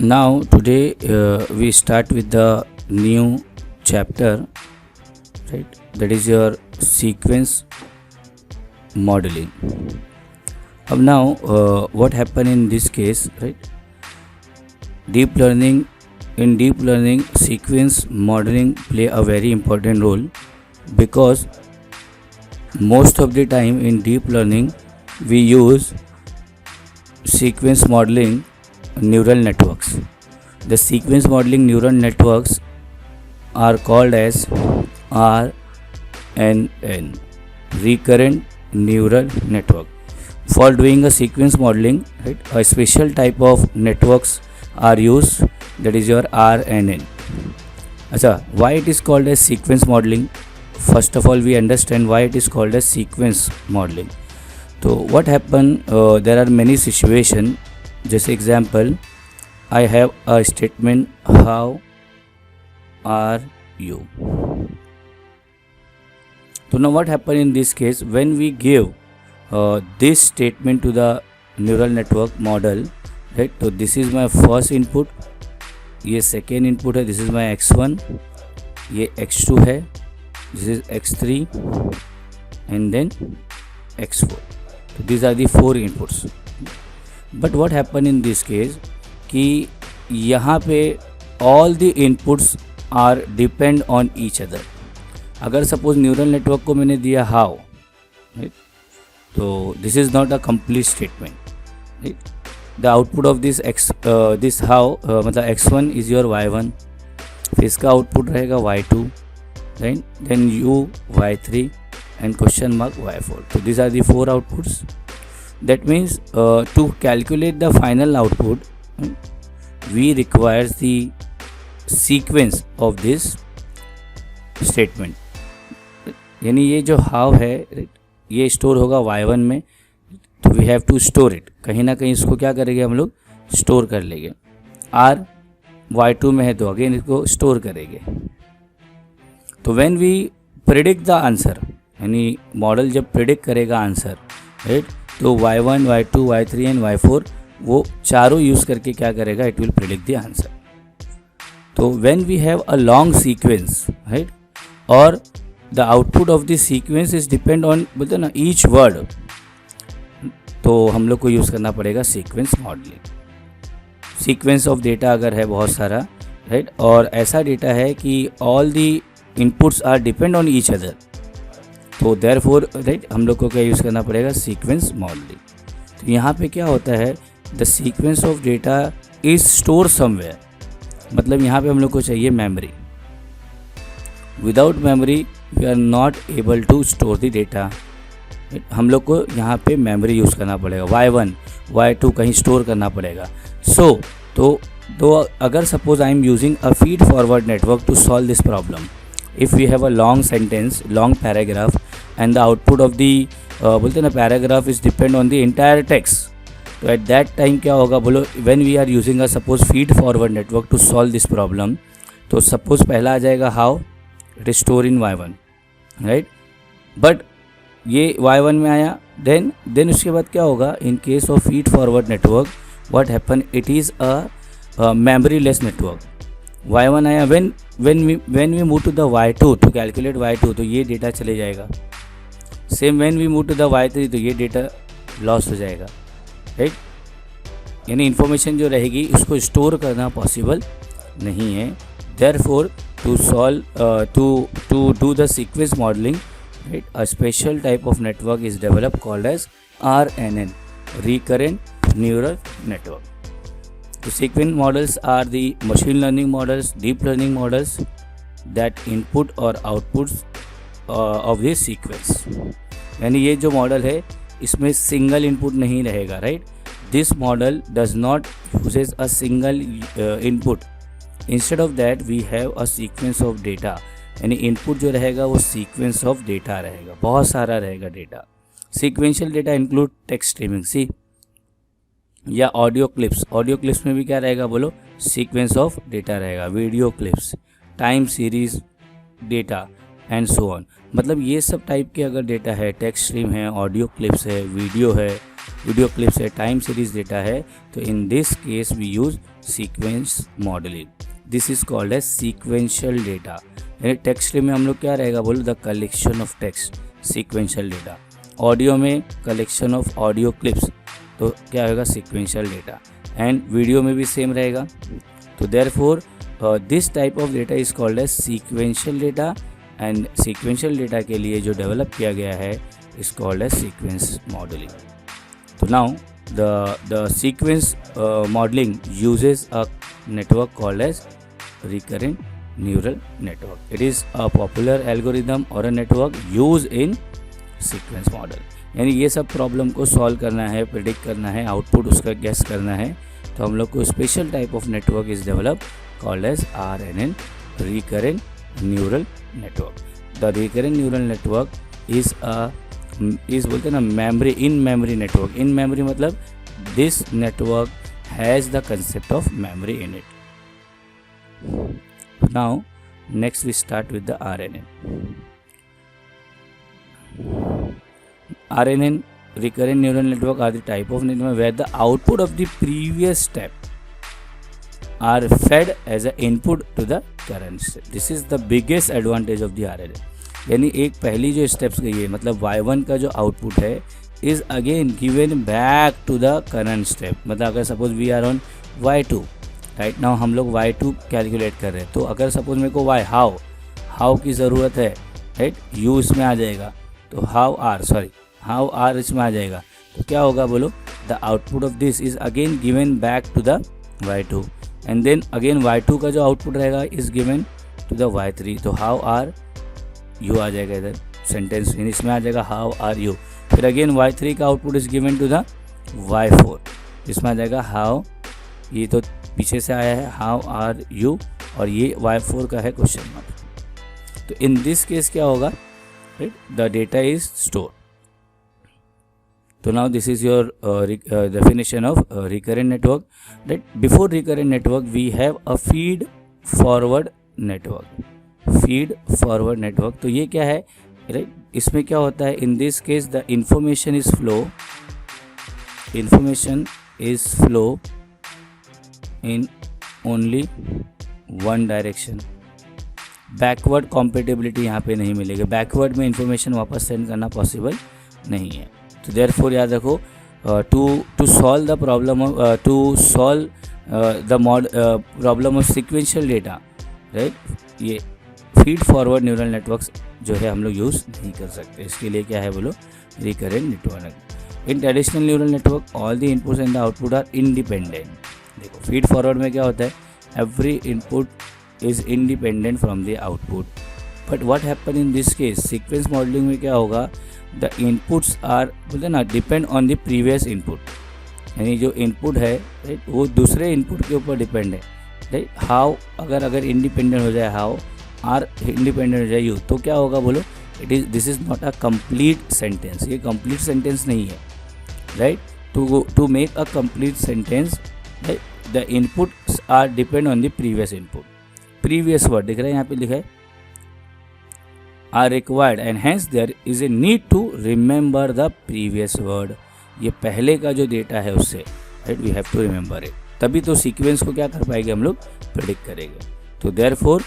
Now today we start with the new chapter, right? That is your sequence modeling. Now what happened in this case, right? Deep learning sequence modeling play a very important role because most of the time in deep learning we use sequence modeling neural networks. The sequence modeling neural networks are called as RNN, recurrent neural network. For doing a sequence modeling, right, a special type of networks are used, that is your RNN. Why it is called as sequence modeling? First of all, we understand why it is called as sequence modeling. So what happen? There are many situations. Just example, I have a statement, how are you? So now what happened in this case, when we give this statement to the neural network model, right? So this is my first input, ये second input है, this is my x1, ये x2 है, this is x3 and then x4. So these are the four inputs. But what happened in this case कि यहाँ पे all the inputs are depend on each other. अगर suppose neural network को मैंने दिया how, right? तो this is not a complete statement, right? The output of this this how मतलब x1 is your y1, फिर इसका output रहेगा y2, right? Then u y3 and question mark y4. So these are the four outputs. That means to calculate the final output, we require the sequence of this statement. यानी ये जो how है ये store होगा y1 में, तो we have to store it. कहीं ना कहीं इसको क्या करेंगे हम लोग, स्टोर कर लेंगे. r y2 में है तो अगेन इसको स्टोर करेंगे. तो when we predict the answer, यानी मॉडल जब प्रिडिक्ट करेगा आंसर, राइट, तो y1, y2, y3 and y4 वो चारों यूज़ करके क्या करेगा, it will predict the answer. तो when we have a long sequence, right, और the output of the sequence is depend on, बोलते ना, ईच वर्ड, तो हम लोग को यूज़ करना पड़ेगा sequence modelling. Sequence of data अगर है बहुत सारा, राइट, और ऐसा डेटा है कि all the inputs are depend on each other, तो देयरफॉर, राइट, हम लोग को क्या यूज़ करना पड़ेगा, सीक्वेंस मॉडलिंग. तो यहाँ पे क्या होता है, the sequence of data is store somewhere. मतलब यहाँ पे हम लोग को चाहिए memory. Without memory we are not able to store the data. हम लोग को यहाँ पे मेमोरी यूज़ करना पड़ेगा. y1, y2 कहीं स्टोर करना पड़ेगा. तो अगर suppose I am using a feed forward network to solve this problem, if we have a long sentence, long paragraph, and the output of the बोलते ना paragraph is depend on the entire text, तो at that time क्या होगा, बोलो, when we are using a suppose feed forward network to solve this problem, तो suppose पहला आ जाएगा how, it is stored in y1, right, but ये y1 में आया, then उसके बाद क्या होगा, in case of feed forward network what happen, it is a memory less network. y1 आया, when we move to the y2 to calculate y2, तो ये डेटा चले जाएगा. Same when we move to the y3, तो ये data loss हो जाएगा, right. यानी इन्फॉर्मेशन जो रहेगी उसको स्टोर करना पॉसिबल नहीं है. Therefore to solve to do the sequence modelling, right, a special type of network is develop called as RNN, recurrent neural network. The sequence models are the machine learning models, deep learning models that input or outputs of this sequence. यानी ये जो model है इसमें single input नहीं रहेगा, right. This model does not uses a single input. Instead of that we have a sequence of data. यानी input जो रहेगा वो सीक्वेंस ऑफ डेटा रहेगा, बहुत सारा रहेगा data. Sequential data include text streaming, see, या ऑडियो क्लिप्स में भी क्या रहेगा, बोलो, सीक्वेंस ऑफ डेटा रहेगा. Video clips, time series data, and so on. मतलब ये सब टाइप के अगर डेटा है, टेक्स्ट स्ट्रीम है, ऑडियो क्लिप्स है, वीडियो क्लिप्स है, टाइम सीरीज डेटा है, तो in this case we use sequence modelling. This is called as sequential data. यानी टेक्स्ट स्ट्रीम में हम लोग क्या रहेगा बोलो, the collection of text, sequential data. Audio में कलेक्शन ऑफ ऑडियो क्लिप्स, तो क्या होगा, सीक्वेंशियल डेटा। एंड वीडियो में भी सेम रहेगा। तो therefore this type of data is called as sequential data, and sequential data के लिए जो डेवलप किया गया है is called as sequence modelling. तो now the sequence modelling uses a network called as recurrent neural network. It is a popular algorithm or a network used in sequence model. यानी ये सब प्रॉब्लम को solve करना है, predict करना है, output उसका गेस करना है, तो हम लोग को special type of network is develop called as RNN, recurrent neural network. The recurrent neural network is बोलते हैं ना memory, in memory network. In memory मतलब this network has the concept of memory in it. Now next we start with the RNN. RNN, recurrent neural network, are the type of network where the output of the previous step are fed as an input to the current step. This is the biggest advantage of the RNN. यानी एक पहली जो steps गई है, मतलब y1 का जो output है is again given back to the current step. मतलब अगर suppose we are on y2 right now, हम लोग y2 कैलकुलेट कर रहे हैं, तो अगर सपोज मेरे को हाउ की ज़रूरत है राइट, u इसमें आ जाएगा, तो हाउ r इसमें आ जाएगा, तो क्या होगा बोलो, the output of this is again given back to the y2, and then again y2 का जो आउटपुट रहेगा is given to the y3, तो हाउ r u आ जाएगा इधर सेंटेंस, इसमें आ जाएगा हाउ आर यू। फिर अगेन y3 का output is given to the y4, इसमें आ जाएगा हाउ, ये तो पीछे से आया है हाउ आर यू, और ये y4 का है क्वेश्चन मार्क। तो इन दिस केस क्या होगा, right, the data is store. तो now this is your definition of recurrent network, right. Before recurrent network we have a feed forward network. तो ये क्या है, राइट, इसमें क्या होता है, in this case the information is flow in only one direction. Backward compatibility यहाँ पे नहीं मिलेगी, बैकवर्ड में इंफॉर्मेशन वापस सेंड करना पॉसिबल नहीं है। तो देयरफॉर याद रखो, to solve the problem problem of sequential data, right, ये फीड फॉरवर्ड न्यूरल नेटवर्क्स जो है हम लोग यूज़ नहीं कर सकते। इसके लिए क्या है बोलो, recurrent network. In traditional neural network all the inputs and the output are independent. देखो फीड फॉरवर्ड में क्या होता है, every input is independent from the output, but what happen in this case, sequence modelling में क्या होगा, the inputs are बोलते ना depend on the previous input. यानी जो इनपुट है राइट, वो दूसरे इनपुट के ऊपर डिपेंड है, राइट। हाउ अगर इंडिपेंडेंट हो जाए, हाउ आर इंडिपेंडेंट हो जाए यू, तो क्या होगा बोलो, this is not a complete sentence. ये कंप्लीट सेंटेंस नहीं है, right. To make a complete sentence, the inputs are depend on the previous input. Previous word दिख रहा है यहाँ पे लिखा है, are required and hence there is a need to remember the previous word. ये पहले का जो डेटा है उससे, right, we have to remember it, तभी तो सीक्वेंस को क्या कर पाएंगे हम लोग, प्रेडिक्ट करेंगे। तो therefore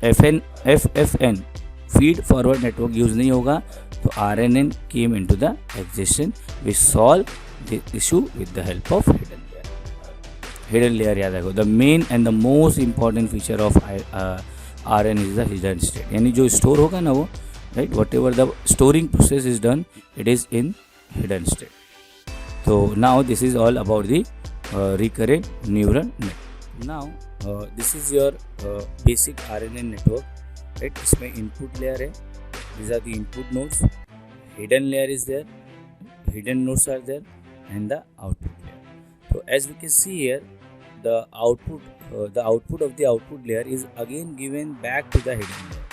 FFN feed forward network use नहीं होगा, तो RNN came into the existence, we solve the issue with the help of hidden layer. Hidden layer याद रखो, the main and the most important feature of RNN is the hidden state. यानी जो store होगा ना वो, right, whatever the storing process is done, it is in hidden state. तो now this is all about the recurrent neural network. Now this is your basic RNN network, right? इसमें input layer है, these are the input nodes, hidden layer is there, hidden nodes are there, and the output layer. So as we can see here, the output of the output layer is again given back to the hidden layer,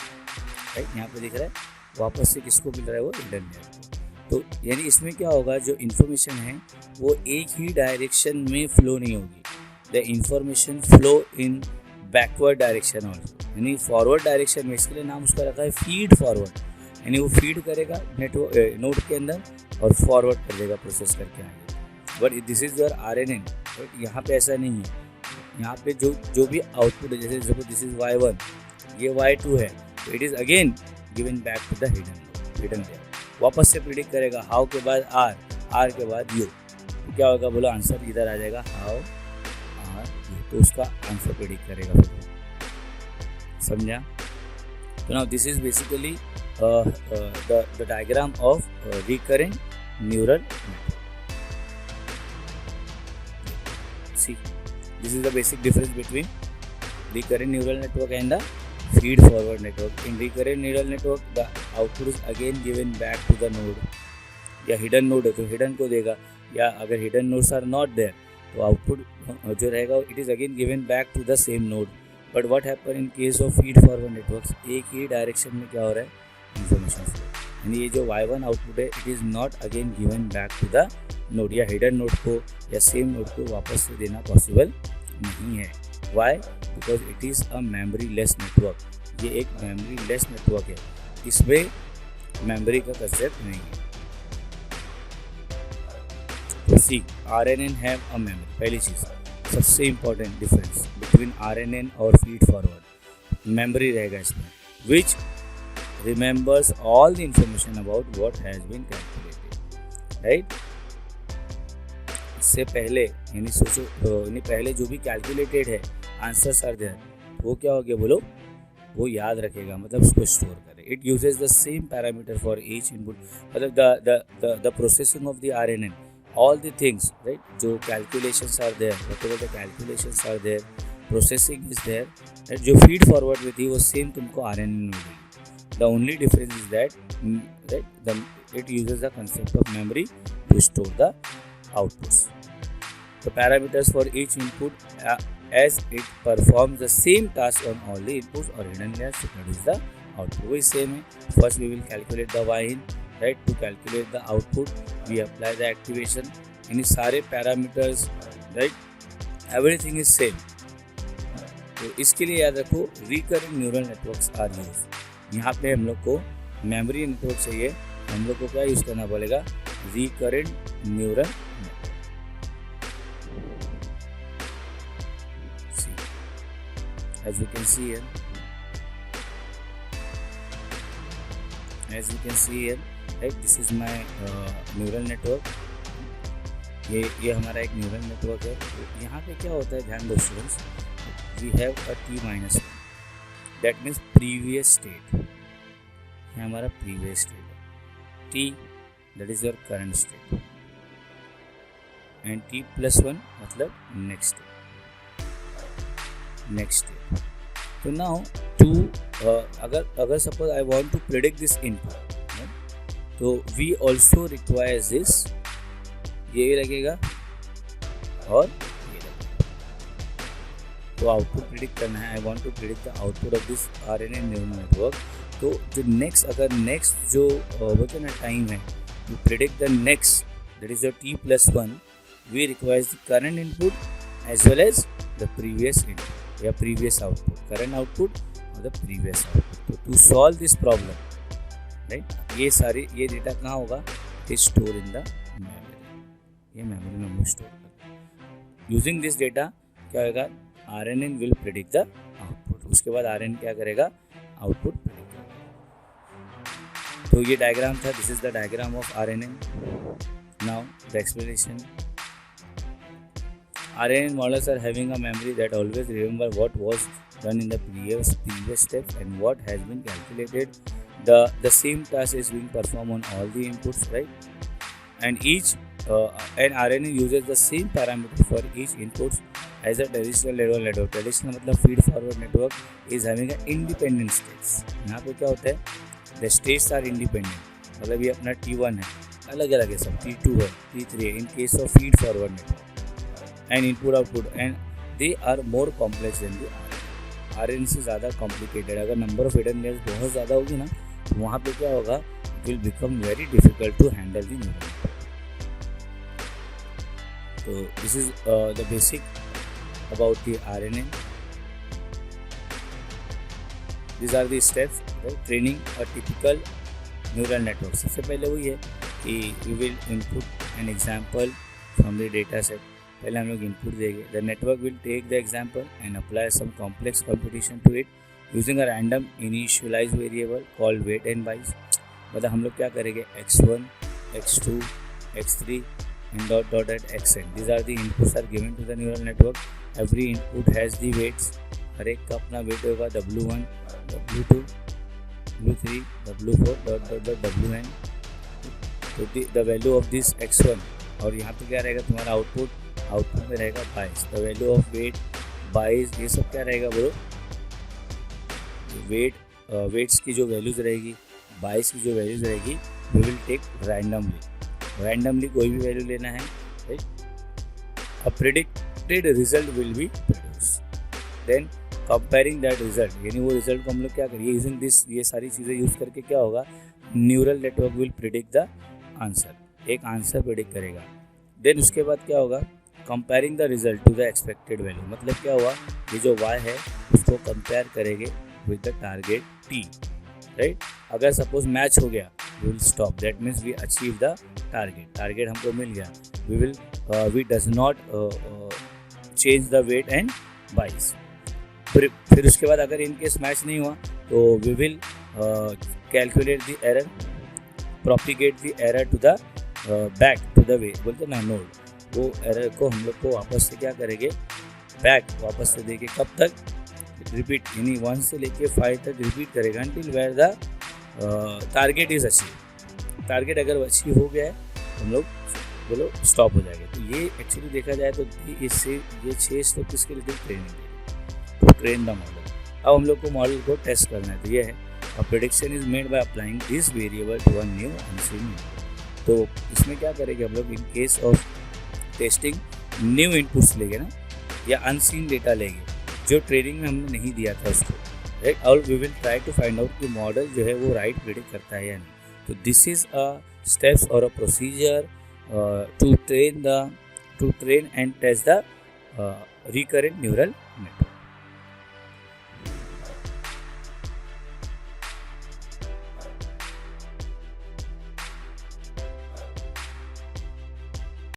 right? यहाँ पे दिख रहा है वापस से किसको मिल रहा है, वो hidden layer। तो यानी इसमें क्या होगा, जो इन्फॉर्मेशन है वो एक ही डायरेक्शन में फ्लो नहीं होगी, the information flow in backward direction also. यानी फॉरवर्ड डायरेक्शन में, इसके लिए नाम उसका रखा है फीड फॉरवर्ड, यानी वो फीड करेगा नेटवर्क नोड के अंदर और फॉरवर्ड कर देगा प्रोसेस करके आगे। But this is your RNN, but यहाँ पे ऐसा नहीं है। यहाँ पे जो भी आउटपुट है, जैसे सपोज दिस इज Y1, ये Y2 है, तो it is again given back to the hidden layer. वापस से प्रिडिक्ट करेगा हाउ के बाद R के बाद U, तो क्या होगा बोलो, आंसर इधर आ जाएगा हाउ R U, तो उसका आंसर प्रिडिक्ट करेगा फिर। समझा? तो now this is basically the diagram of recurrent neural network. See, this is the basic difference between recurrent neural network and the feed forward network. In recurrent neural network, the output is again given back to the node. या hidden node है तो hidden को देगा, या अगर hidden nodes are not there तो output जो रहेगा it is again given back to the same node. But what happen in case of feed forward networks, एक ही डायरेक्शन में क्या हो रहा है, इंफॉर्मेशन फ्लो, यानी ये जो Y1 आउटपुट है it is not again given back to the node, या हिडन नोड को या सेम नोड को वापस से देना पॉसिबल नहीं है। Why? Because it is a memoryless network. ये एक मेमोरी लेस नेटवर्क है, इसमें मेमोरी का कंसेप्ट नहीं है। तो सी, RNN हैव अ मेमोरी, पहली चीज़ सबसे इम्पॉर्टेंट डिफरेंस बिटवीन RNN और फीड फॉरवर्ड, मेमोरी रहेगा इसमें, विच remembers all the information about what has been calculated, right? इससे पहले यानी सोचो, यानी पहले जो भी कैलकुलेटेड है आंसर्स आर देयर, वो क्या हो गया बोलो, वो याद रखेगा, मतलब उसको स्टोर करे। It uses the same parameter for each input, मतलब the processing of the RNN, all the things, right, जो calculations are there, whatever the calculations are there, processing is there, right, जो फीड फॉरवर्ड में थी वो same तुमको RNN में मिलेगी। The only difference is that it uses the concept of memory to store the outputs. The parameters for each input as it performs the same task on all the inputs or hidden layers to produce the output. वही same है. First we will calculate the Y-in, right? To calculate the output, we apply the activation. यानी सारे parameters, right? Everything is same. तो इसके लिए याद रखो recurrent neural networks are used. यहाँ पे हम लोग को मेमोरी नेटवर्क चाहिए, हम लोग को क्या यूज़ करना पड़ेगा, recurrent neural network. As you can see here, right, this is my neural network. ये हमारा एक न्यूरल नेटवर्क है। तो यहाँ पे क्या होता है, ध्यान दो students, we have a T-1, that means previous state, ये हमारा प्रीवियस स्टेट है। T that is your current state, and T+1 मतलब नेक्स्ट स्टेट। तो नाउ टू अगर suppose I want to predict this input, तो वी ऑल्सो रिक्वायर्स दिस, ये लगेगा और ये लगेगा। तो आउटपुट प्रिडिक्ट करना है, I want to predict the output of this RNN neural network. तो जो नेक्स्ट जो बोलते हैं ना टाइम है, to predict the next, that is your T+1, we requires the current input as well as the previous input या previous output, current output और the previous output. तो to solve this problem, right, ये data कहाँ होगा, store in the memory, ये memory में हम store करेंगे। यूजिंग दिस डेटा क्या होगा, RNN will predict the output, उसके बाद RNN क्या करेगा, आउटपुट प्रिडिक्ट करेगा। तो ये डायग्राम था, this is the diagram of RNN। Now the explanation, RNN models are having a memory that always remember what was done in the previous step and what has been calculated. The same task is being performed on all the inputs, right? And RNN uses the same parameter for each inputs as a traditional neural network. Traditional मतलब feed forward network is having an independent states. यहाँ पे क्या होता है, the states are independent, मतलब ये अपना T1 है, अलग अलग है सब, T2 है, T3 है, in case of feed forward network, and input output, and they are more complex than the RNN से ज़्यादा कॉम्प्लिकेटेड। अगर नंबर ऑफ हिडन लेयर्स बहुत ज़्यादा होगी ना, तो वहाँ पे क्या होगा, it will become very difficult to handle the neural network. तो this is the basic about the RNN। these are the steps, right? Training a typical neural network. सबसे पहले वही है कि we will input an example from the data set. पहले हम लोग input देंगे. The network will take the example and apply some complex computation to it using a random initialized variable called weight and bias. मतलब हम लोग क्या करेंगे, x1, x2, x3 and dot at xn. These are the inputs are given to the neural network. Every input has the weights. हर एक का अपना weight होगा, w1, w2, w3, w4 dot wn. तो the value of this x1 और यहाँ पे क्या रहेगा तुम्हारा आउटपुट में रहेगा bias. The value of weight, bias ये सब क्या रहेगा ब्रो, वेट्स की जो वैल्यूज़ रहेगी, बाइस की जो वैल्यूज़ रहेगी, वी विल टेक रैंडमली कोई भी वैल्यू लेना है, right. A predicted result will be produce. Then comparing that result, यानी वो रिजल्ट को हम लोग क्या करिए, यूजिंग दिस, ये सारी चीज़ें यूज़ करके क्या होगा, neural network will predict the answer, एक आंसर प्रिडिक्ट करेगा. देन उसके बाद क्या होगा, comparing the result to the expected value. मतलब क्या हुआ, ये जो y है उसको कंपेयर करेंगे with the target t, right. अगर सपोज मैच हो गया, we will stop, that means we achieve the target हमको मिल गया. We does not change the weight and bias. फिर उसके बाद अगर इन केस मैच नहीं हुआ तो we will calculate the error, propagate the error to the back to the way, बोलते ना नोड. वो एरर को हम लोग को वापस से क्या करेंगे, बैक वापस से देके कब तक, रिपीट, यानी 1 से लेके 5 तक रिपीट करेगा until where the target is achieve. Target अगर अचीव हो गया है तो हम लोग बोलो स्टॉप हो जाएगा. तो ये एक्चुअली देखा जाए तो इससे ये 6 स्टेप किसके लिए, training to train the model. अब हम लोग को मॉडल को टेस्ट करना है. तो ये है, a prediction is made by applying this variable to a new unseen. तो इसमें क्या करेंगे हम लोग, in case of testing new inputs लेंगे ना, या अनसीन डेटा लेंगे जो ट्रेनिंग में हमने नहीं दिया था उसको, राइट. और we will try to find out कि मॉडल जो है वो राइट प्रेडिक्ट करता है या नहीं. तो दिस इज अ स्टेप्स और a procedure to train and test the recurrent neural network.